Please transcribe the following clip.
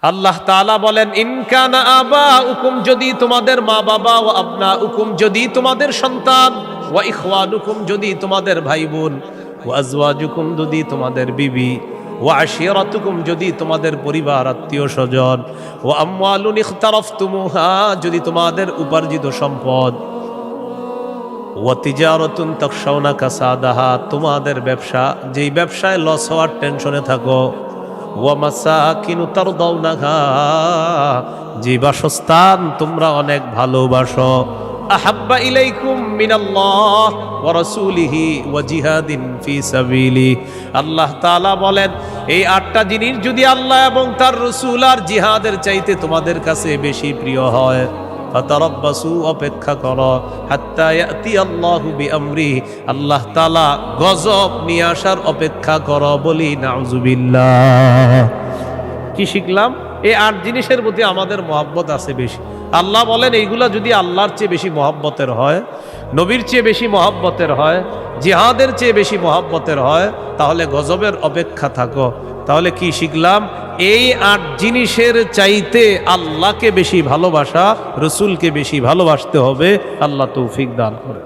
আল্লাহ তাআলা বলেন, ইন কানা আবাউকুম, যদি তোমাদের মা বাবা, ও আবনাউকুম, যদি তোমাদের সন্তান, ওয়া ইখওয়ানুকুম, যদি তোমাদের ভাই বোন, ওয়া আজওয়াজুকুম, যদি তোমাদের বিবি, ওয়া আশিরাতুকুম, যদি তোমাদের পরিবার আত্মীয় স্বজন, ওয়া আমওয়ালুন ইখতারাফতুমুহা, যদি তোমাদের উপার্জিত সম্পদ, ওয়া তিজারাতুন তাখশাউনা কাসাদাহা, তোমাদের ব্যবসা, যেই ব্যবসায় লস হওয়ার টেনশনে থাকো, ওয়া মাসাকিনু তারদাউনাহা, যে বাসস্থান তোমরা অনেক ভালোবাসো, আহাব্বা ইলাইকুম মিনাল্লাহ ওয়া রাসূলিহি ওয়া জিহাদিন ফি সাবিলি, আল্লাহ তাআলা বলেন, এই 8টা জিনিস যদি আল্লাহ এবং তার রাসূল আর জিহাদের চাইতে তোমাদের কাছে বেশি প্রিয় হয়, ফাতারাব্বাসু, অপেক্ষা করো, হাত্তা ইয়াতি আল্লাহু বিআমরি, আল্লাহ তাআলা গজব নিয়ে আসার অপেক্ষা করো। বলি নাউজুবিল্লাহ। কি শিখলাম? এই 8 জিনিসের প্রতি আমাদের মহব্বত আছে বেশি। আল্লাহ বলেন, এইগুলা যদি আল্লাহর চেয়ে বেশি মহব্বতের হয়, নবীর চেয়ে বেশি মহব্বতের হয়, জিহাদের চেয়ে বেশি মহব্বতের হয়, তাহলে গজবের অপেক্ষা থাকো। তাহলে কি শিখলাম? এই 8 জিনিসের চাইতে আল্লাহকে বেশি ভালোবাসা, রসুলকে বেশি ভালোবাসতে হবে। আল্লাহ তৌফিক দান করে।